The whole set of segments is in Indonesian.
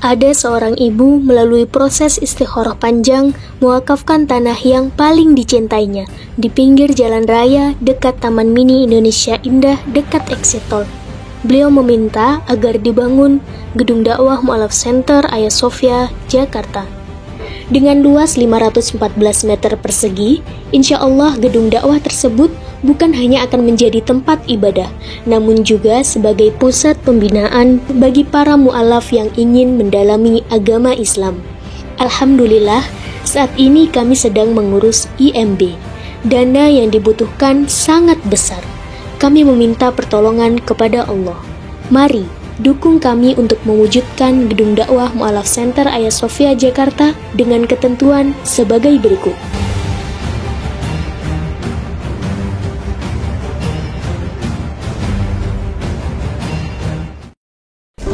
Ada seorang ibu melalui proses istikharah panjang mewakafkan tanah yang paling dicintainya di pinggir jalan raya dekat Taman Mini Indonesia Indah dekat Exit Tol. Beliau meminta agar dibangun gedung dakwah Mu'alaf Center Hagia Sophia, Jakarta. Dengan luas 514 meter persegi, insya Allah gedung dakwah tersebut bukan hanya akan menjadi tempat ibadah, namun juga sebagai pusat pembinaan bagi para mu'alaf yang ingin mendalami agama Islam. Alhamdulillah, saat ini kami sedang mengurus IMB. Dana yang dibutuhkan sangat besar. Kami meminta pertolongan kepada Allah. Mari, dukung kami untuk mewujudkan gedung dakwah Mu'alaf Center Hagia Sophia, Jakarta dengan ketentuan sebagai berikut.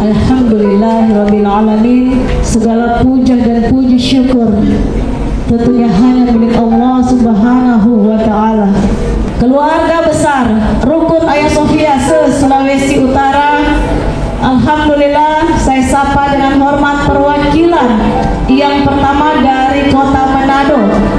Alhamdulillahirrabbilalamin. Segala puja dan puji syukur tentunya hanya milik Allah Subhanahu wa ta'ala. Keluarga besar Rukun Hagia Sophia se-Sulawesi Utara, alhamdulillah saya sapa dengan hormat perwakilan yang pertama dari Kota Manado,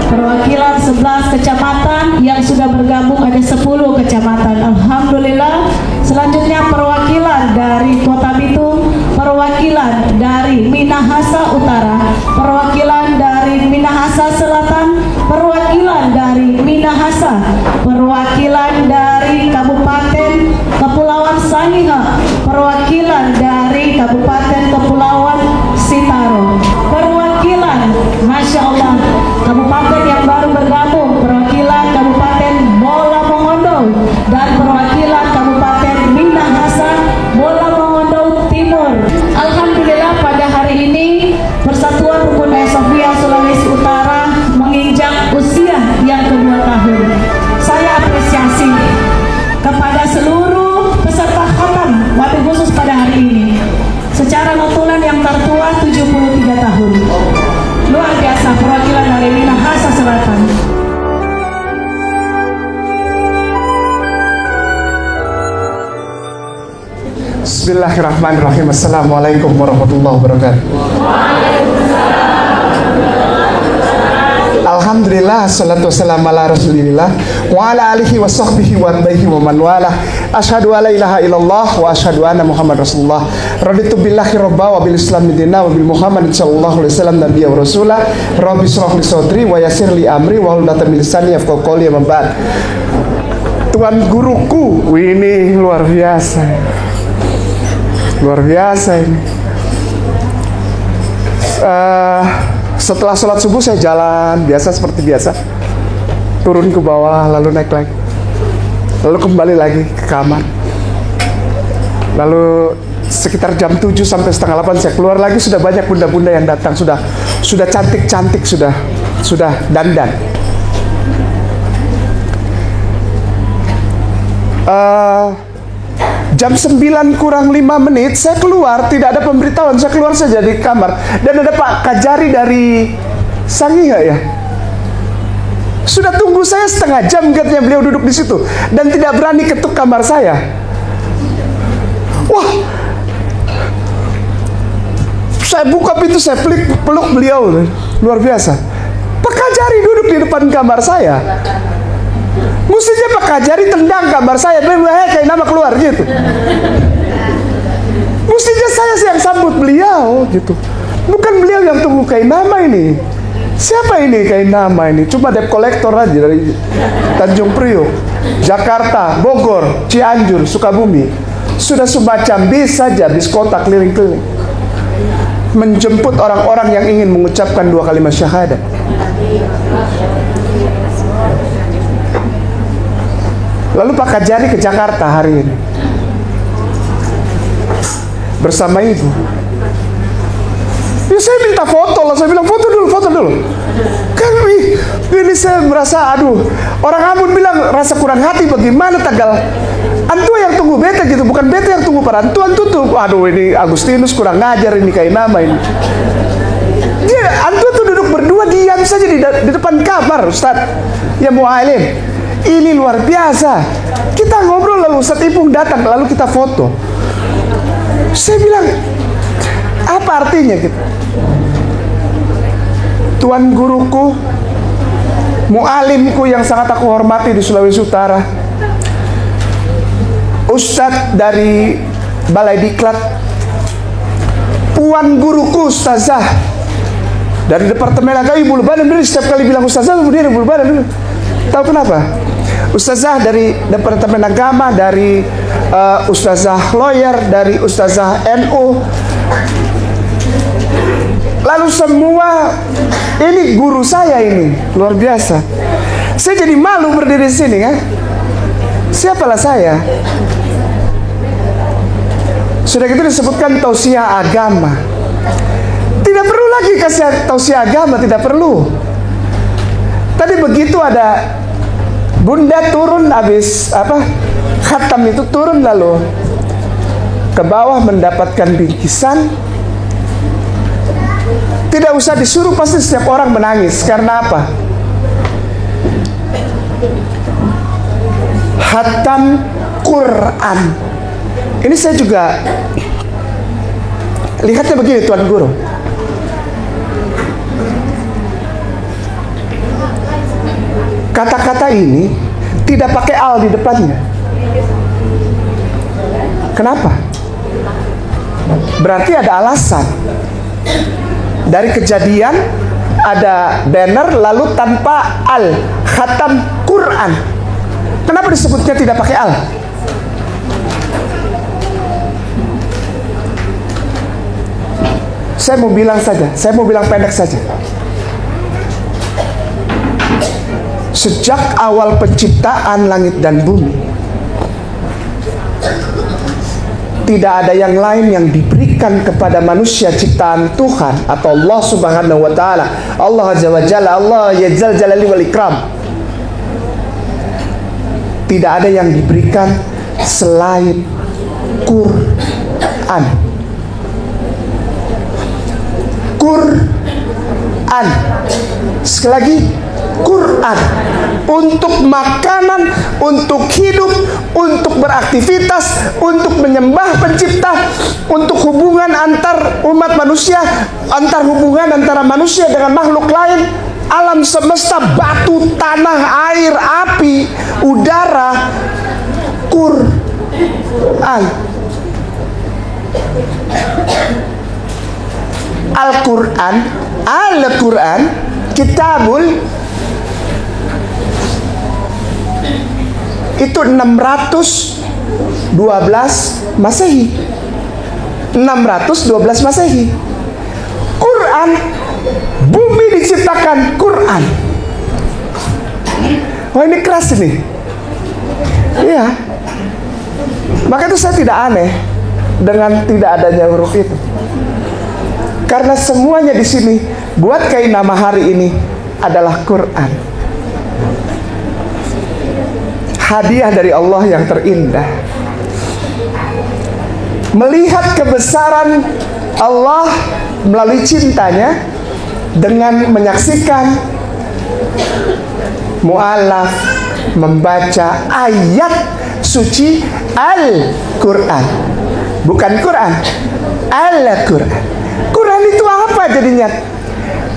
perwakilan 11 kecamatan yang sudah bergabung ada 10 kecamatan. Alhamdulillah. Selanjutnya perwakilan dari Kota Bitung, perwakilan dari Minahasa Utara, perwakilan dari Minahasa Selatan, perwakilan dari Minahasa, perwakilan dari Kabupaten Kepulauan Sangihe, perwakilan dari Kabupaten Kepulauan Sitaro, perwakilan Masya Allah Kabupaten yang baru bergabung, perwakilan Kabupaten Bola Mongondo, dan perwakilan Kabupaten Minahasa Bola Mongondo Timur. Alhamdulillah pada hari ini Persatuan Rukun Hagia Sophia Sulawesi Utara menginjak usia yang kedua tahun. Saya apresiasi kepada seluruh peserta khatam wabil khusus pada hari ini. Secara notulen yang tertua 73 tahun. Luar biasa perwakilan dari Minahasa Selatan. Bismillahirrahmanirrahim. Assalamualaikum warahmatullahi wabarakatuh. Alhamdulillah, salatu wassalamu ala rasulillah wa ala alihi wa sahbihi wa abaihi wa man walah. Asyhadu an la ilaha illallah wa asyhadu anna Muhammad Rasulullah. Raditu billahi robba wa bil islam dina wa bil Muhammadin sallallahu alaihi wasallam nabiyya wa rasulah. Rabbi shrah li sadri wa yassir li amri wa hlul 'uqdatam min lisani yafqahu qawli. Amma ba'd. Tuan guruku, ini luar biasa. Luar biasa ini. Setelah sholat subuh saya jalan biasa seperti biasa, turun ke bawah lalu naik lagi, lalu kembali lagi ke kamar, lalu sekitar jam 7 sampai setengah 8 saya keluar lagi. Sudah banyak bunda-bunda yang datang, sudah cantik-cantik, sudah dandan. Jam 9 kurang 5 menit saya keluar, tidak ada pemberitahuan, saya keluar saja di kamar dan ada Pak Kajari dari Sangihe ya. Sudah tunggu saya setengah jam katanya, beliau duduk di situ dan tidak berani ketuk kamar saya. Wah, saya buka pintu, saya peluk beliau, luar biasa. Pak Kajari duduk di depan kamar saya. Mestinya Pak Kajari tendang kamar saya, kayak nama keluar gitu. Mestinya saya yang sambut beliau gitu. Bukan beliau yang tunggu kain nama ini. Siapa ini kain nama ini? Cuma debt collector aja dari Tanjung Priok, Jakarta, Bogor, Cianjur, Sukabumi. Sudah semacam bis saja, bis kota keliling-keliling, menjemput orang-orang yang ingin mengucapkan 2 kalimat syahadat. Lalu Pak Kajari ke Jakarta hari ini bersama ibu. Ya saya minta foto lah, saya bilang foto dulu. Kan ini saya merasa orang Ambon bilang rasa kurang hati, bagaimana tanggal antua yang tunggu beta gitu, bukan beta yang tunggu para antua tuh. Ini Agustinus kurang ngajar ini kayak nama ini. Dia antua tuh duduk berdua diam saja di depan kamar Ustaz. Ya mu'alim. Ini luar biasa. Kita ngobrol lalu Ustaz Ipung datang lalu kita foto. Saya bilang, Apa artinya gitu? Tuan guruku, mualimku yang sangat aku hormati di Sulawesi Utara, Ustadz dari Balai Diklat, puan guruku ustazah dari Departemen Agama, Bulu Badan. Dia setiap kali bilang ustazah, dia Bulu Badan. Tahu kenapa? Ustazah dari Departemen Agama, dari ustazah lawyer, dari ustazah NU. Lalu semua ini guru saya ini, luar biasa. Saya jadi malu berdiri di sini kan. Siapalah saya? Sudah gitu disebutkan tausiah agama. Tidak perlu lagi kasih tausiah agama, tidak perlu. Tadi begitu ada bunda turun habis khatam itu turun lalu ke bawah mendapatkan bingkisan. Tidak usah disuruh, pasti setiap orang menangis. Karena apa? Khatam Quran. Ini saya juga lihatnya begini, Tuan Guru. Kata-kata ini tidak pakai al di depannya. Kenapa? Berarti ada alasan. Dari Kejadian ada banner lalu tanpa al, khatam Quran. Kenapa disebutnya tidak pakai al? Saya mau bilang pendek saja. Sejak awal penciptaan langit dan bumi, tidak ada yang lain yang diberikan kepada manusia ciptaan Tuhan atau Allah Subhanahu wa taala. Allah Azza wa Jalla, Allah ya Zal Jalali wal Ikram. Tidak ada yang diberikan selain Quran. Quran. Sekali lagi, Quran. Untuk makanan, untuk hidup, untuk beraktivitas, untuk menyembah pencipta, untuk hubungan antar umat manusia, antar hubungan antara manusia dengan makhluk lain, alam semesta, batu, tanah, air, api, udara, Quran. Al-Quran, Al-Quran, Kitabul, itu 612 Masehi. 612 Masehi. Quran, bumi diciptakan Quran. Wah, ini keras ini. Iya. Maka itu saya tidak aneh dengan tidak adanya huruf itu. Karena semuanya di sini buat kain nama hari ini adalah Quran. Hadiah dari Allah yang terindah. Melihat kebesaran Allah melalui cintanya dengan menyaksikan mu'alaf membaca ayat suci Al-Quran. Bukan Quran, Al-Quran. Quran itu apa jadinya?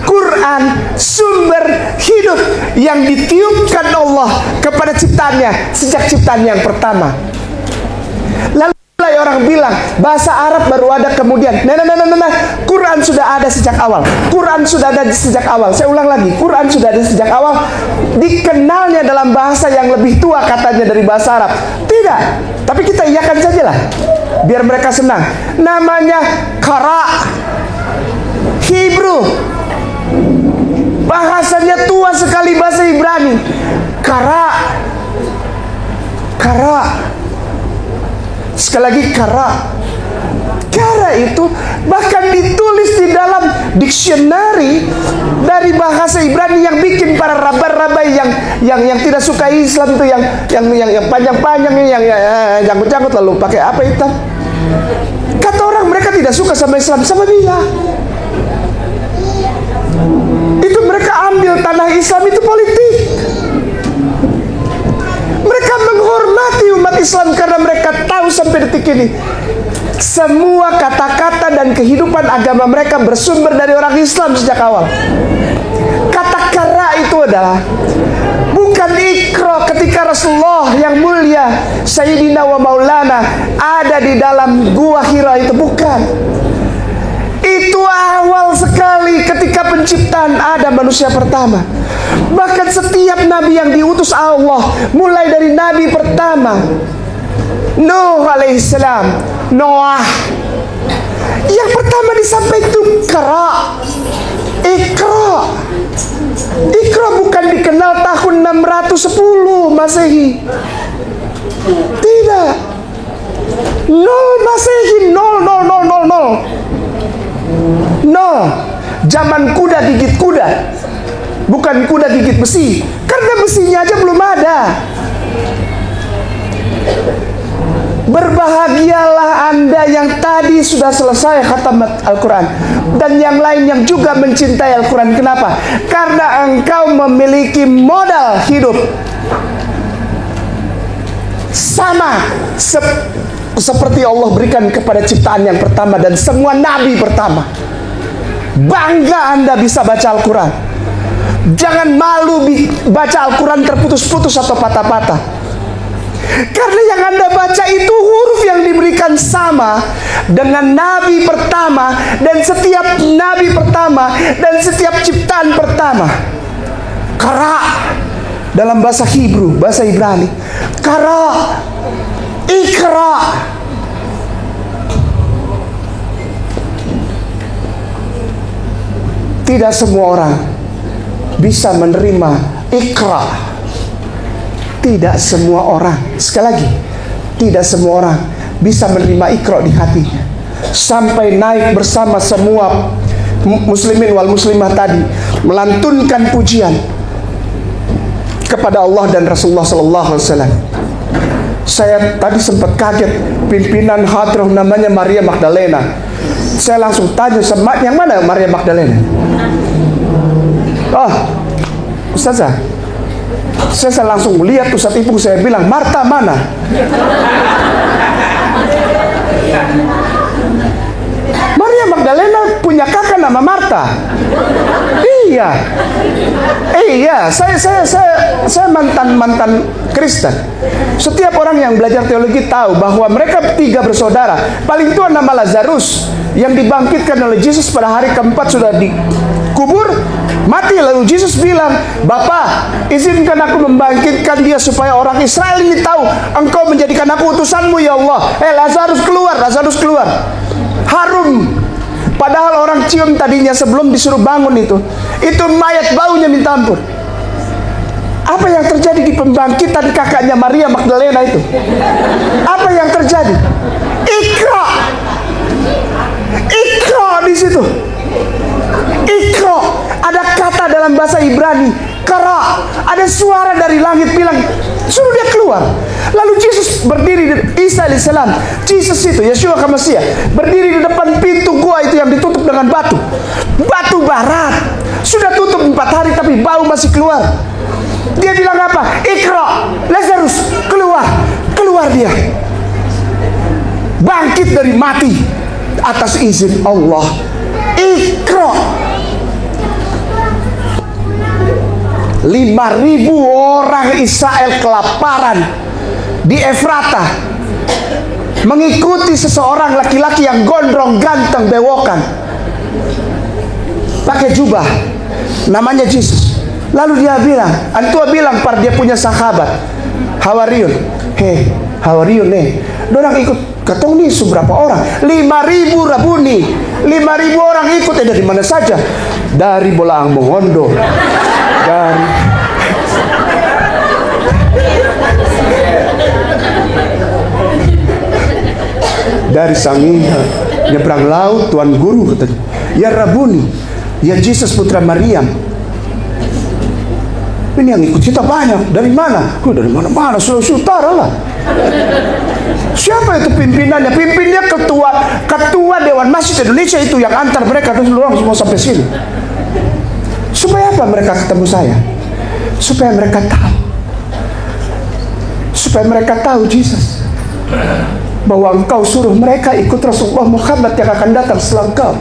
Quran, sumber hidup yang ditiupkan Allah kepada ciptaannya sejak ciptaan yang pertama. Lalu orang bilang bahasa Arab baru ada kemudian. Nah, Quran sudah ada sejak awal. Quran sudah ada sejak awal. Saya ulang lagi, Quran sudah ada sejak awal. Dikenalnya dalam bahasa yang lebih tua katanya dari bahasa Arab. Tidak, tapi kita iyakan sajalah biar mereka senang. Namanya Qara, Hebrew. Bahasanya tua sekali, bahasa Ibrani. Qara. Sekali lagi Qara. Qara itu bahkan ditulis di dalam dictionary dari bahasa Ibrani yang bikin para rabai-rabai yang tidak suka Islam itu yang panjang-panjang, yang janggut-janggut lalu pakai apa hitam. Kata orang mereka tidak suka sama Islam, sama dia. Itu mereka ambil tanah Islam itu politik. Mereka menghormati umat Islam karena mereka tahu sampai detik ini Semua kata-kata dan kehidupan agama mereka bersumber dari orang Islam sejak awal. Kata kara itu adalah bukan ikra ketika Rasulullah yang mulia Sayyidina wa Maulana ada di dalam gua Hira itu, bukan. Itu awal sekali ketika penciptaan ada manusia pertama. Bahkan setiap nabi yang diutus Allah, mulai dari nabi pertama Nuh alaihissalam, Noah, yang pertama disampaikan itu kara, ikra. Ikra bukan dikenal tahun 610 Masehi. Tidak. 0 Masehi, 0. Zaman kuda gigit kuda, bukan kuda gigit besi, karena besinya aja belum ada. Berbahagialah Anda yang tadi sudah selesai khatam Al-Quran, dan yang lain yang juga mencintai Al-Quran. Kenapa? Karena engkau memiliki modal hidup sama seperti Allah berikan kepada ciptaan yang pertama dan semua nabi pertama. Bangga Anda bisa baca Al-Quran. Jangan malu baca Al-Quran terputus-putus atau patah-patah. Karena yang Anda baca itu huruf yang diberikan sama dengan nabi pertama dan setiap nabi pertama dan setiap ciptaan pertama. Kara dalam bahasa Hebrew, bahasa Ibrani. Kara, ikra. Tidak semua orang bisa menerima ikra. Tidak semua orang, sekali lagi, tidak semua orang bisa menerima ikra di hatinya sampai naik bersama semua muslimin wal muslimah tadi melantunkan pujian kepada Allah dan Rasulullah sallallahu alaihi wasallam. Saya tadi sempat kaget, pimpinan hadrah namanya Maria Magdalena. Saya langsung tanya, yang mana Maria Magdalena? Ustazah, saya langsung melihat Ustaz Ipung, saya bilang, Marta mana? Maria Magdalena punya kakak nama Marta. Iya, saya mantan Kristen. Setiap orang yang belajar teologi tahu bahwa mereka 3 bersaudara. Paling tua nama Lazarus yang dibangkitkan oleh Yesus pada hari keempat sudah dikubur, mati. Lalu Yesus bilang, Bapa, izinkan aku membangkitkan dia supaya orang Israel ini tahu engkau menjadikan aku utusanmu ya Allah. Lazarus keluar, Lazarus keluar. Harum. Padahal orang cium tadinya sebelum disuruh bangun itu mayat baunya minta ampun. Apa yang terjadi di pembangkitan kakaknya Maria Magdalena itu? Apa yang terjadi? Ikra. Ikra di situ. Ikra. Ada kata dalam bahasa Ibrani, kara. Ada suara dari langit bilang, suruh dia keluar. Lalu Yesus berdiri, Isa alaihissalam, Yesus itu, Yeshua HaMashiach, berdiri di depan pintu gua itu yang ditutup dengan batu barat. Sudah tutup 4 hari tapi bau masih keluar. Dia bilang apa? Ikra, Lazarus, keluar dia. Bangkit dari mati atas izin Allah. Ikra. 5.000 orang Israel kelaparan di Efrata mengikuti seseorang laki-laki yang gondrong, ganteng, bewokan, pakai jubah, namanya Yesus. Lalu dia bilang, antua bilang par dia punya sahabat, Hawariun, Hawariun dorang ikut katong nih seberapa orang? 5.000 Rabuni, 5.000 orang ikut. Dari mana saja? Dari Bolaang Mongondo, dari Sangiha, nyebrang laut, Tuan Guru katanya. Ya Rabuni, ya Yesus putra Maryam. Ini yang ikut kita banyak. Dari mana? Dari mana-mana, Sulawesi Utara lah. Siapa itu pimpinannya? Pimpinnya ketua Dewan Masjid Indonesia itu yang antar mereka terus orang semua sampai sini. Supaya apa mereka ketemu saya? Supaya mereka tahu. Supaya mereka tahu Yesus. bahwa engkau suruh mereka ikut Rasulullah Muhammad yang akan datang setelah engkau.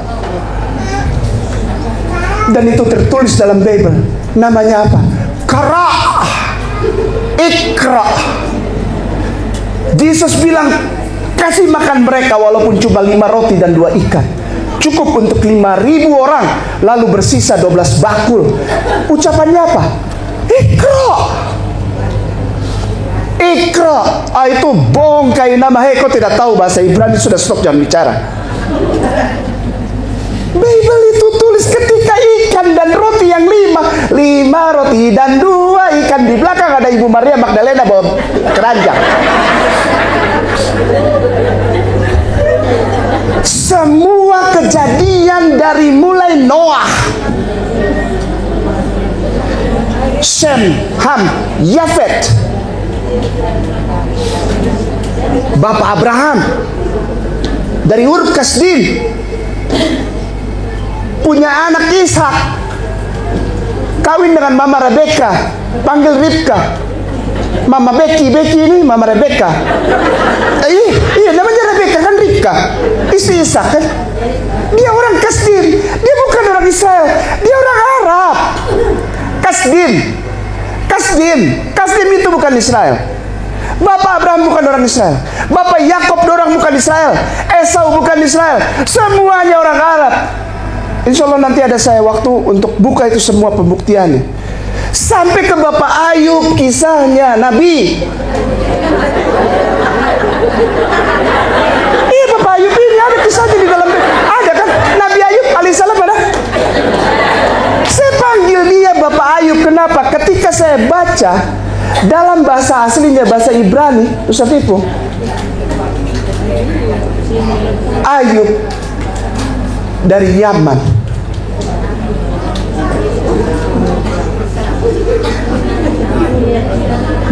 Dan itu tertulis dalam Bible. Namanya apa? Qara, Ikra. Yesus bilang, kasih makan mereka walaupun cuma 5 roti dan 2 ikan. Cukup untuk 5.000 orang. Lalu bersisa 12 bakul. Ucapannya apa? Ikra. Ikra. Itu bongkai nama. Hei, kau tidak tahu bahasa Ibrani, sudah stop, jangan bicara. Bible itu tulis ketika ikan dan roti yang 5 roti dan 2 ikan. Di belakang ada Ibu Maria Magdalena bawa keranjang. Semua kejadian dari mulai Noah, Shem, Ham, Yafet, Bapak Abraham, dari Ur Kasdim, punya anak Ishak, kawin dengan Mama Rebecca, panggil Ribka. Mama Becky ini Mama Rebecca. Iya namanya Rebecca kan, Ribka, istri Ishak kan. Dia orang Kasdim, dia bukan orang Israel, dia orang Arab. Kasdim itu bukan Israel. Bapak Abraham bukan orang Israel, Bapak Yakob orang bukan Israel, Esau bukan Israel, semuanya orang Arab. Insya Allah nanti ada saya waktu untuk buka itu semua pembuktiannya. Sampai ke Bapak Ayub, kisahnya Nabi. Iya, Bapak Ayub ini ada kisahnya di dalam. Ada kan Nabi Ayub alaihissalam ada. Saya panggil dia Bapak Ayub. Kenapa? Ketika saya baca dalam bahasa aslinya, bahasa Ibrani, Ustaz Ibu, Ayub dari Yaman.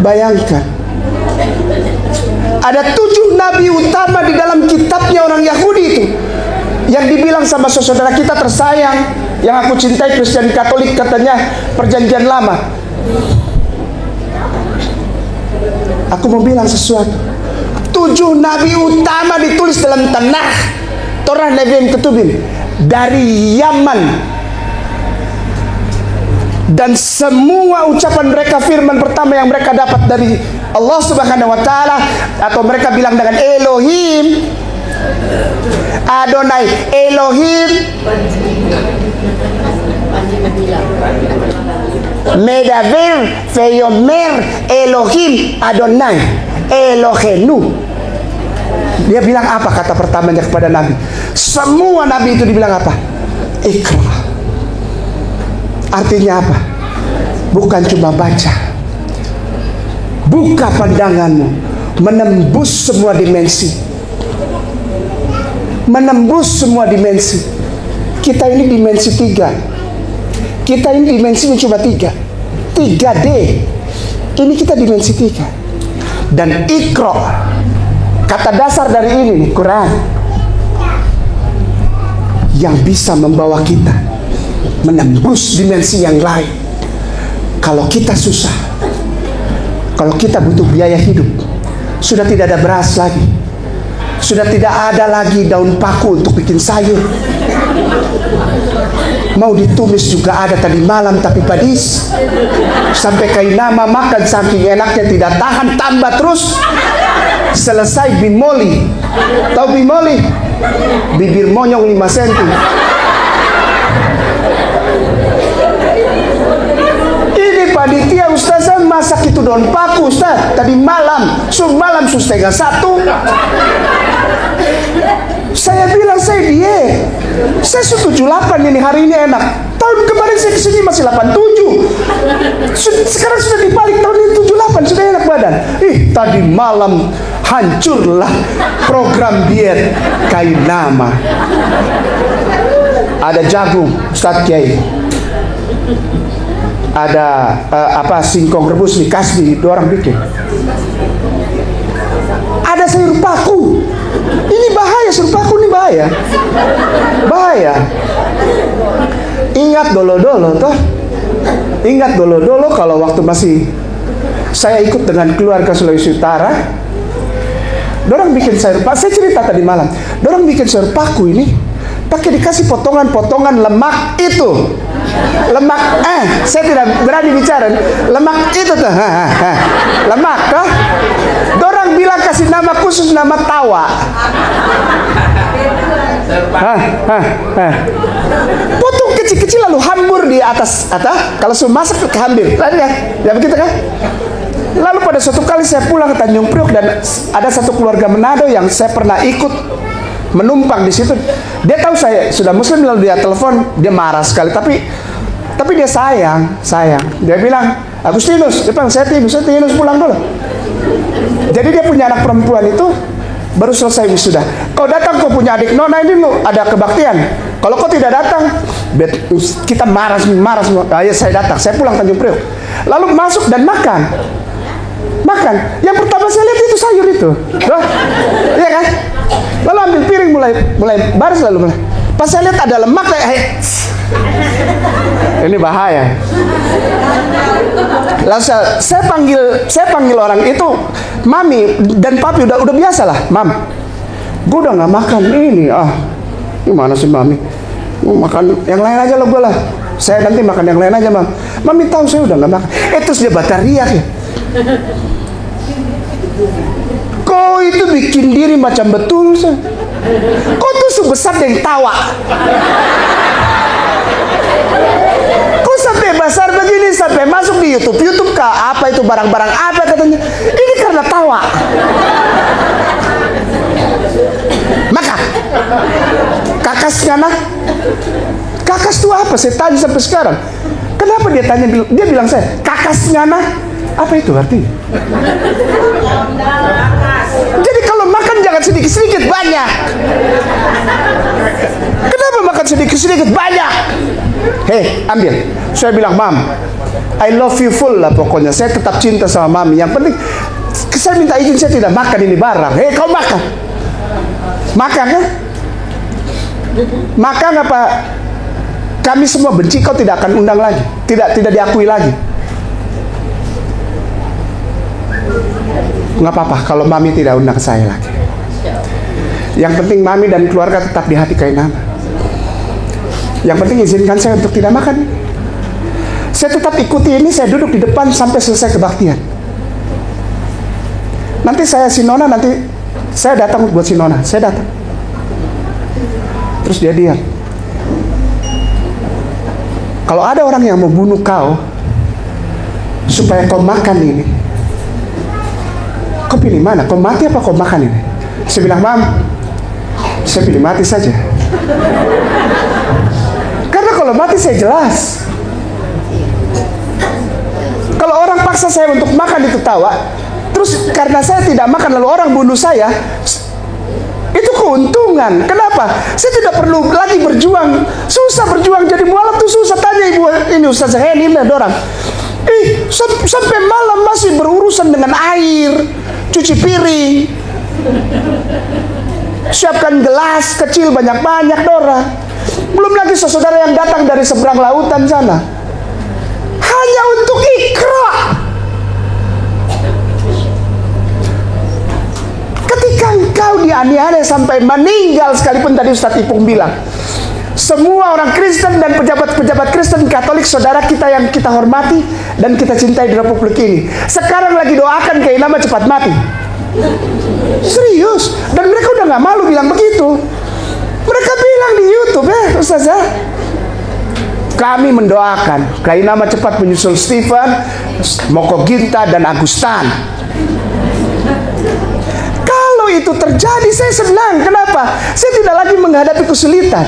Bayangkan, ada 7 nabi utama di dalam kitabnya orang Yahudi itu, yang dibilang sama saudara kita tersayang, yang aku cintai, Kristen Katolik, katanya perjanjian lama. Aku mau bilang sesuatu. 7 nabi utama ditulis dalam Tanakh, Torah, Nevi'im, Ketubim, dari Yaman. Dan semua ucapan mereka, firman pertama yang mereka dapat dari Allah Subhanahu wa Ta'ala, atau mereka bilang dengan Elohim, Adonai, Elohim, Medaver, Veyomer, Elohim, Adonai, Elohenu. Dia bilang apa kata pertamanya kepada Nabi? Semua Nabi itu dibilang apa? Ikra. Artinya apa? Bukan cuma baca. Buka pandanganmu, menembus semua dimensi. Menembus semua dimensi. Kita ini dimensi 3. Kita ini dimensinya cuma 3. 3D. Ini kita dimensi 3. Dan Iqra, kata dasar dari ini nih, Quran, yang bisa membawa kita menembus dimensi yang lain. Kalau kita susah, kalau kita butuh biaya hidup, sudah tidak ada beras lagi, sudah tidak ada lagi daun paku untuk bikin sayur, mau ditumis juga ada tadi malam tapi padis, sampai kainama makan saking enaknya tidak tahan, tambah terus. Selesai bimoli. Tahu bimoli? Bibir monyong 5 cm. Panitia ustazah masak itu daun paku, Ustaz, tadi malam, malam 1:30. Saya bilang saya diet, saya 78 ini, hari ini enak. Tahun kemarin saya kesini masih 87. Sekarang sudah dibalik, tahun ini 78, sudah enak badan. Tadi malam hancurlah program diet kainama. Ada jagung, Ustaz Kiai. Ada singkong rebus nih, kasbi, 2 orang bikin. Ada sayur paku. Ini bahaya, sayur paku ini bahaya. Bahaya. Ingat dolo-dolo toh. Ingat dolo-dolo kalau waktu masih saya ikut dengan keluarga Sulawesi Utara. Dorang bikin sayur paku. Saya cerita tadi malam. Dorang bikin sayur paku ini pakai dikasih potongan-potongan lemak itu. Lemak, saya tidak berani bicara. Lemak itu tuh, lemak kah? Dorang bilang kasih nama khusus, nama tawa. Potong kecil-kecil lalu hambur di atas. Kalau sudah masak kehambil. Ya begitu kan? Lalu pada suatu kali saya pulang ke Tanjung Priok dan ada satu keluarga Manado yang saya pernah ikut menumpang di situ. Dia tahu saya sudah muslim, lalu dia telepon, dia marah sekali, tapi dia sayang. Dia bilang, Agustinus, dia bilang, saya Tinus pulang dulu. Jadi dia punya anak perempuan itu baru selesai wisuda. Kau datang, kau punya adik nona ini lu ada kebaktian. Kalau kau tidak datang, kita marah semua. Ayo saya datang, saya pulang Tanjung Priok. Lalu masuk dan makan. Yang pertama saya lihat itu sayur itu. Iya kan? Lalu ambil piring mulai baris lalu mulai. Pas saya lihat ada lemak kayak ini bahaya. Lalu saya panggil orang itu mami dan papi, udah biasa lah, mam. Gue udah nggak makan ini. Gimana sih mami? Mau makan yang lain aja lo gue lah. Saya nanti makan yang lain aja, mam. Mami tahu saya udah nggak makan. Terus dia batariak ya. Kau itu bikin diri macam betul sih. Kau tuh sebesar yang tawa. Kau sampai besar begini, sampai masuk di YouTube kah? Apa itu barang-barang apa katanya? Ini karena tawa. Maka kakasnya nak, kakas itu apa? Saya tanya sampai sekarang. Kenapa dia tanya? Dia bilang saya kakasnya nak. Apa itu artinya? Jadi kalau makan jangan sedikit-sedikit, banyak. Kenapa makan sedikit-sedikit banyak? Ambil. Saya bilang, mam, I love you full lah pokoknya. Saya tetap cinta sama mami. Yang penting saya minta izin, saya tidak makan ini barang. Kau makan. Makan kan? Makan apa? Kami semua benci, kau tidak akan undang lagi. Tidak diakui lagi. Nggak apa-apa kalau mami tidak undang saya lagi. Yang penting mami dan keluarga tetap di hati Kak Inama. Yang penting izinkan saya untuk tidak makan. Saya tetap ikuti ini, saya duduk di depan sampai selesai kebaktian. Nanti saya Sinona, nanti saya datang buat Sinona. Saya datang. Terus dia diam. Kalau ada orang yang mau bunuh kau supaya kau makan ini, kau pilih mana? Kau mati apa kau makan ini? Saya bilang, mam, saya pilih mati saja. Karena kalau mati saya jelas. Kalau orang paksa saya untuk makan itu tawa, terus karena saya tidak makan lalu orang bunuh saya, itu keuntungan. Kenapa? Saya tidak perlu lagi berjuang. Susah berjuang jadi mualaf tuh susah. Tanya ibu ini Ustaz Heni dan orang. Sampai malam masih berurusan dengan air, cuci piring, siapkan gelas kecil banyak-banyak Dora. Belum lagi saudara yang datang dari seberang lautan sana, hanya untuk ikra. Ketika engkau dianiaya sampai meninggal sekalipun, tadi Ustaz Ipung bilang, semua orang Kristen dan pejabat-pejabat Kristen Katolik saudara kita yang kita hormati dan kita cintai di Republik ini, sekarang lagi doakan Kak Inama cepat mati. Serius. Dan mereka udah gak malu bilang begitu. Mereka bilang di YouTube, Ustazah, kami mendoakan Kak Inama cepat menyusul Stephen, Moko Ginta dan Agustan. Kalau itu terjadi saya senang. Kenapa? Saya tidak lagi menghadapi kesulitan.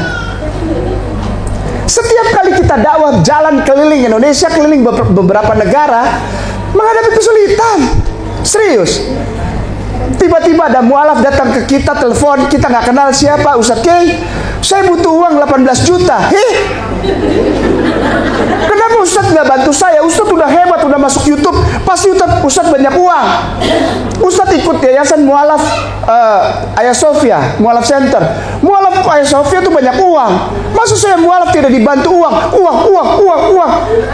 Setiap kali kita dakwah jalan keliling Indonesia, keliling beberapa negara, menghadapi kesulitan. Serius. Tiba-tiba ada mualaf datang ke kita, telepon, kita nggak kenal siapa, Ustaz Kay, saya butuh uang 18 juta. Kenapa Ustaz nggak bantu saya? Ustaz udah hebat, udah masuk YouTube, pasti Ustaz banyak uang. Ustaz ikut yayasan mualaf Ayah Sofia, mualaf center. Mualaf Ayah Sofia tuh banyak uang. Maksud saya mualaf tidak dibantu uang.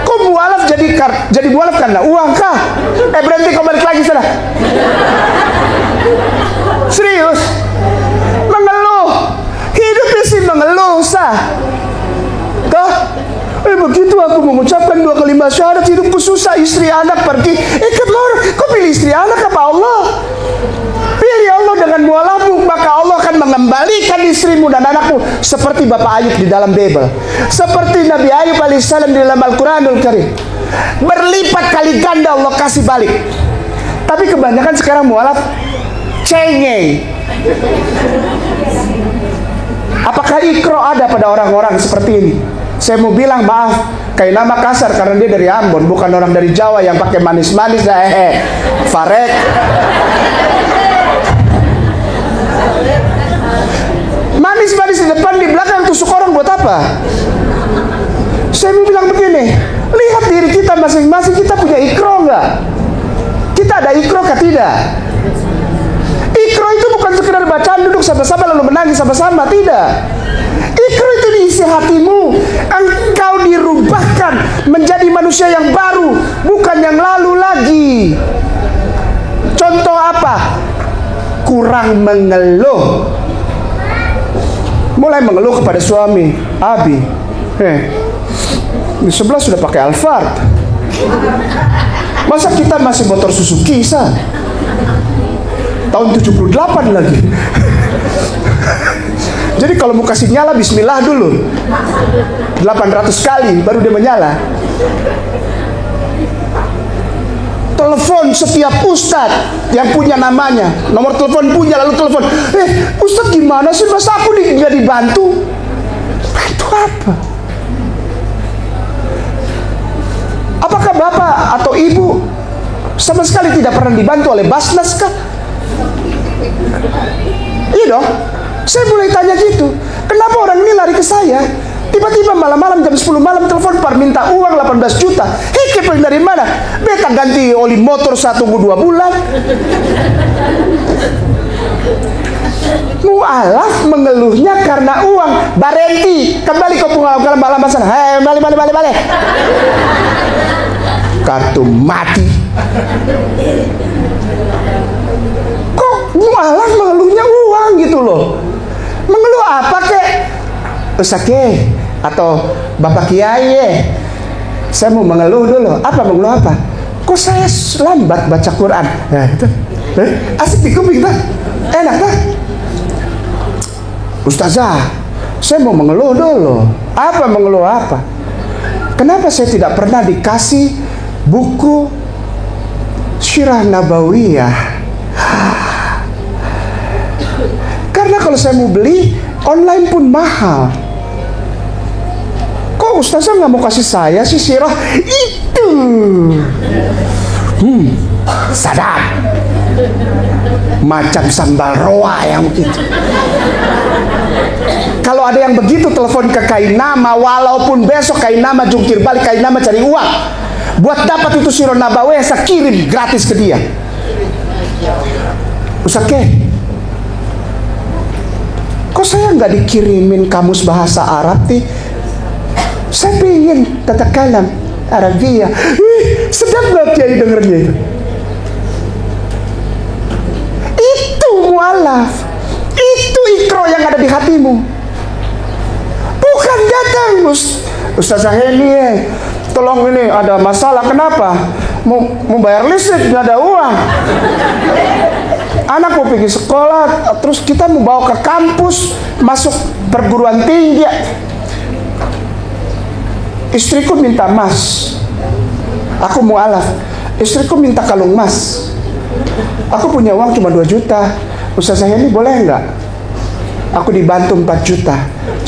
Kok mualaf jadi mualaf karena uang kah? Berhenti, kau balik lagi sana. kalimat syahadat, hidupku susah, istri anak pergi. Ikutlah orang. Kau pilih istri anak apa Allah? Pilih Allah dengan mualafmu, maka Allah akan mengembalikan istrimu dan anakmu seperti Bapak Ayub di dalam Babel, seperti Nabi Ayub alaihissalam di dalam Al-Quranul Karim. Berlipat kali ganda Allah kasih balik. Tapi kebanyakan sekarang mualaf cengeng. Apakah ikro ada pada orang-orang seperti ini? Saya mau bilang maaf, kayak nama kasar karena dia dari Ambon, bukan orang dari Jawa yang pakai manis-manis farek. Manis-manis di depan, di belakang tusuk orang buat apa? Saya mau bilang begini, lihat diri kita masing-masing, kita punya ikro nggak? Kita ada ikro kah tidak? Ikro itu bukan sekedar bacaan duduk sama-sama lalu menangis sama-sama, tidak. Ikro itu diisi hatimu. Engkau dirubahkan menjadi manusia yang baru, bukan yang lalu lagi. Contoh apa? Kurang mengeluh. Mulai mengeluh kepada suami, Abi, di sebelah sudah pakai Alphard. Masa kita masih motor Suzuki, tahun 78 lagi. Jadi kalau mau kasih nyala, bismillah dulu 800 kali baru dia menyala. Telepon setiap ustadz yang punya namanya, nomor telepon punya, lalu telepon, ustadz gimana sih, masa aku nggak dibantu? Bantu apa? Apakah bapak atau ibu sama sekali tidak pernah dibantu oleh Basnas kah? Iya dong. Saya mulai tanya gitu, kenapa orang ini lari ke saya? Tiba-tiba malam-malam jam 10 malam telepon minta uang 18 juta. Kepeng dari mana? Beta ganti oli motor 1-2 bulan. Mualaf mengeluhnya karena uang. Barenti, kembali ke pengalaman malam sana. Hei, balik. Kartu mati. Kok mualaf mengeluhnya uang gitu loh? Mengeluh apa kek? Usake atau Bapak Kiai, saya mau mengeluh dulu. Apa mengeluh apa? Kok saya lambat baca Quran? Nah, itu. Asik di kuping tak? Enak tak? Ustazah, saya mau mengeluh dulu. Apa mengeluh apa? Kenapa saya tidak pernah dikasih buku Sirah Nabawiyah? Karena kalau saya mau beli online pun mahal. Kok ustazah nggak mau kasih saya sih sirah itu? Sadap. Macam sambal roa yang begitu. Kalau ada yang begitu telepon ke Kainama, walaupun besok Kainama jungkir balik, Kainama cari uang buat dapat itu sirah Nabawiyah, saya kirim gratis ke dia. Ustaz Ke, kok saya nggak dikirimin kamus bahasa Arab nih? Saya pengen tata kalam Arabia. Sedap gak Kiai dengernya itu? Itu mualaf. Itu ikro yang ada di hatimu. Bukan datang Ustazah Heni, tolong ini ada masalah. Kenapa? Mau bayar listrik, nggak ada uang. Anak mau pergi sekolah, terus kita mau bawa ke kampus, masuk perguruan tinggi. Istriku minta emas, aku mualaf. Istriku minta kalung emas, aku punya uang cuma 2 juta. Ustazah ini boleh nggak? Aku dibantu 4 juta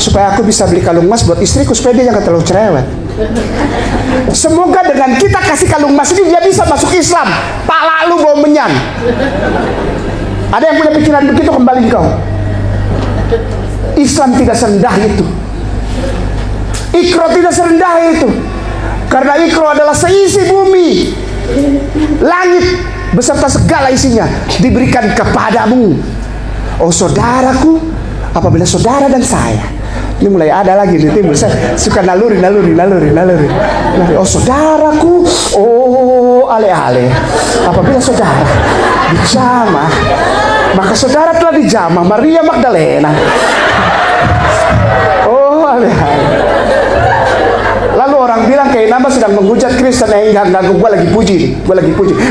supaya aku bisa beli kalung emas buat istriku, supaya dia jangan terlalu cerewet. Semoga dengan kita kasih kalung emas ini dia bisa masuk Islam. Pala lu bau menyan. Ada yang punya pikiran begitu, kembali kau. Islam tidak serendah itu. Ikro tidak serendah itu. Karena ikro adalah seisi bumi, langit beserta segala isinya diberikan kepadamu, oh saudaraku. Apabila saudara dan saya, ini mulai ada lagi nih timbul, saya suka naluri. Oh saudaraku, oh ale-ale. Apabila saudara dijamah, maka saudara telah dijamah Maria Magdalena. Oh ale-ale. Lalu orang bilang kayak kenapa sedang menghujat Kristen? Enggak, gue lagi puji.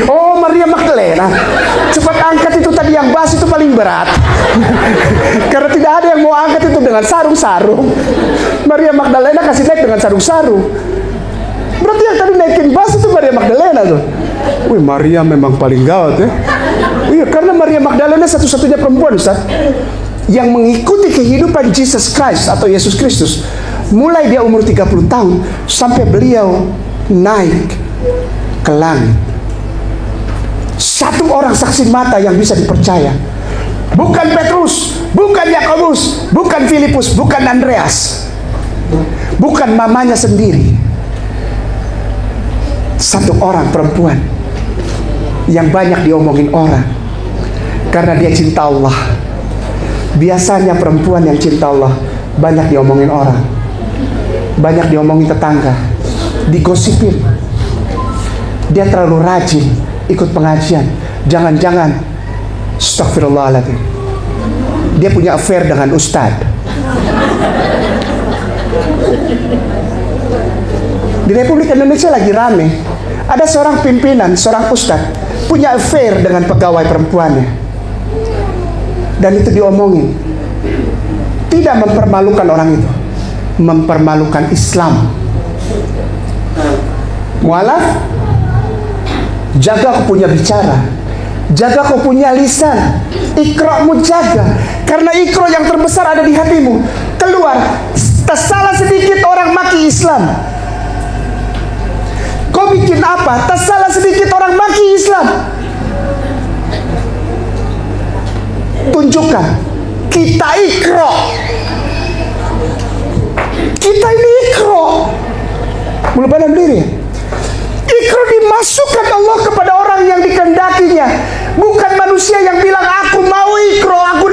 Oh, Maria Magdalena. Cepat angkat itu tadi, yang bas itu paling berat. Karena tidak ada yang mau angkat itu dengan sarung-sarung. Maria Magdalena kasih naik dengan sarung-sarung. Berarti yang tadi naikin bas itu Maria Magdalena tuh. Wih, Maria memang paling gawat ya. Iya, karena Maria Magdalena satu-satunya perempuan, Ustaz, yang mengikuti kehidupan Jesus Christ atau Yesus Kristus. Mulai dia umur 30 tahun sampai beliau naik ke langit. Satu orang saksi mata yang bisa dipercaya. Bukan Petrus, bukan Yakobus, bukan Filipus, bukan Andreas, bukan mamanya sendiri. Satu orang perempuan yang banyak diomongin orang karena dia cinta Allah. Biasanya perempuan yang cinta Allah banyak diomongin orang, banyak diomongin tetangga, digosipin. Dia terlalu rajin ikut pengajian. Jangan-jangan, astagfirullahaladzim, dia punya affair dengan ustadz. Di Republik Indonesia lagi rame. Ada seorang pimpinan, seorang ustadz punya affair dengan pegawai perempuannya. Dan itu diomongin. Tidak mempermalukan orang itu, mempermalukan Islam. Mualaf, jaga kau punya bicara, jaga kau punya lisan, ikra'mu jaga. Karena ikra' yang terbesar ada di hatimu. Keluar, tersalah sedikit orang maki Islam. Kau bikin apa? Tersalah sedikit orang maki Islam. Tunjukkan, kita ikra'. Kita ini ikra'. Belum pada diri. Ikra' dimasukkan Allah kepada orang yang dikehendakinya. Bukan manusia yang bilang aku mau ikra', aku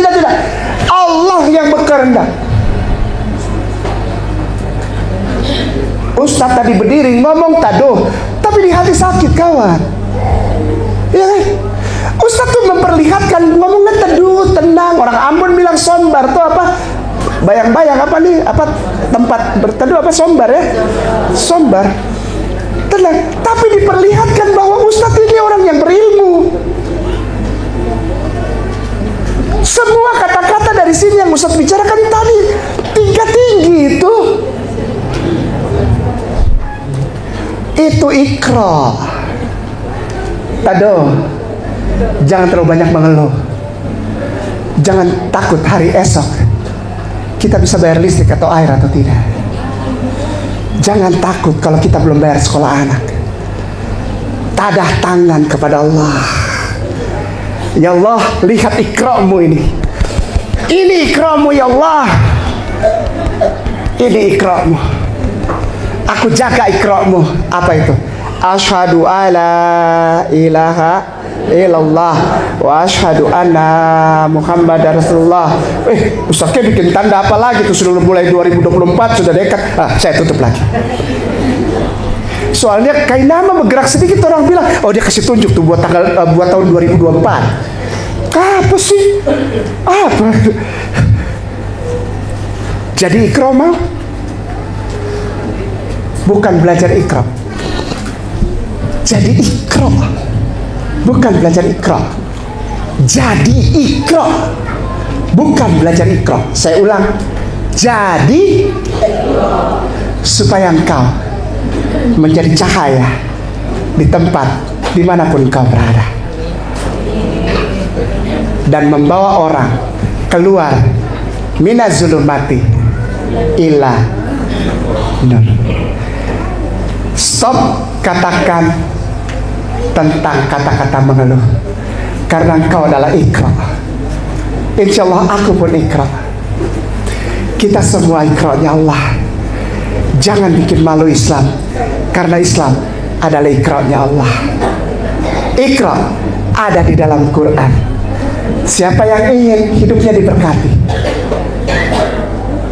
tidak. Allah yang berkehendak. Ustaz tadi berdiri ngomong taduh, tapi di hati sakit, kawan. Ya kan? Ustaz tuh memperlihatkan ngomongnya teduh, tenang. Orang Ambon bilang sombar tuh apa? Bayang-bayang apa nih? Apa tempat berteduh apa sombar ya? Sombar. Tenang. Tapi diperlihatkan bahwa Ustaz ini orang yang berilmu. Semua kata-kata dari sini yang Ustaz bicarakan tadi tinggi itu. Itu ikra'. Taduh. Jangan terlalu banyak mengeluh. Jangan takut hari esok kita bisa bayar listrik atau air atau tidak. Jangan takut kalau kita belum bayar sekolah anak. Tadah tangan kepada Allah. Ya Allah, lihat ikra'mu ini. Ini ikra'mu ya Allah. Ini ikra'mu. Aku jaga ikra'mu. Apa itu? Asyhadu alla ilaha illallah wa asyhadu anna Muhammadar Rasulullah. Ustaznya bikin tanda apa lagi tuh? Sudah mulai 2024 sudah dekat. Saya tutup lagi. Soalnya kayak nama bergerak sedikit orang bilang, oh dia kasih tunjuk tuh buat tahun 2024. Apa sih? Apa? Jadi ikra' mau? Bukan belajar ikra'. Jadi ikra'. Bukan belajar ikra'. Jadi ikra'. Bukan belajar ikra'. Saya ulang. Jadi supaya engkau menjadi cahaya di tempat dimanapun engkau berada, dan membawa orang keluar minaz zulumati ila nur. Stop katakan tentang kata-kata mengeluh, karena engkau adalah ikra'. Insya Allah aku pun ikra'. Kita semua ikra'-nya Allah. Jangan bikin malu Islam, karena Islam adalah ikra'-nya Allah. Ikra' ada di dalam Quran. Siapa yang ingin hidupnya diberkati,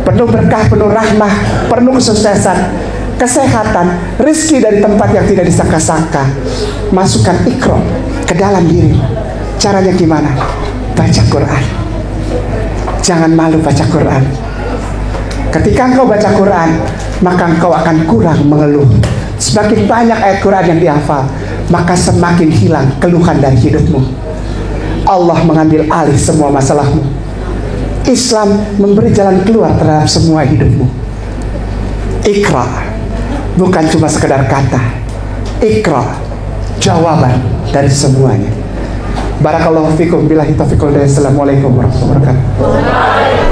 penuh berkah, penuh rahmah, penuh kesuksesan, kesehatan, rezeki dari tempat yang tidak disangka-sangka, masukkan ikra' ke dalam diri. Caranya gimana? Baca Quran. Jangan malu baca Quran. Ketika engkau baca Quran, maka engkau akan kurang mengeluh. Semakin banyak ayat Quran yang dihafal, maka semakin hilang keluhan dari hidupmu. Allah mengambil alih semua masalahmu. Islam memberi jalan keluar terhadap semua hidupmu. Iqra bukan cuma sekedar kata. Iqra jawaban dari semuanya. Barakallahu fikum, billahi taufiq wal hidayah. Assalamualaikum warahmatullahi wabarakatuh.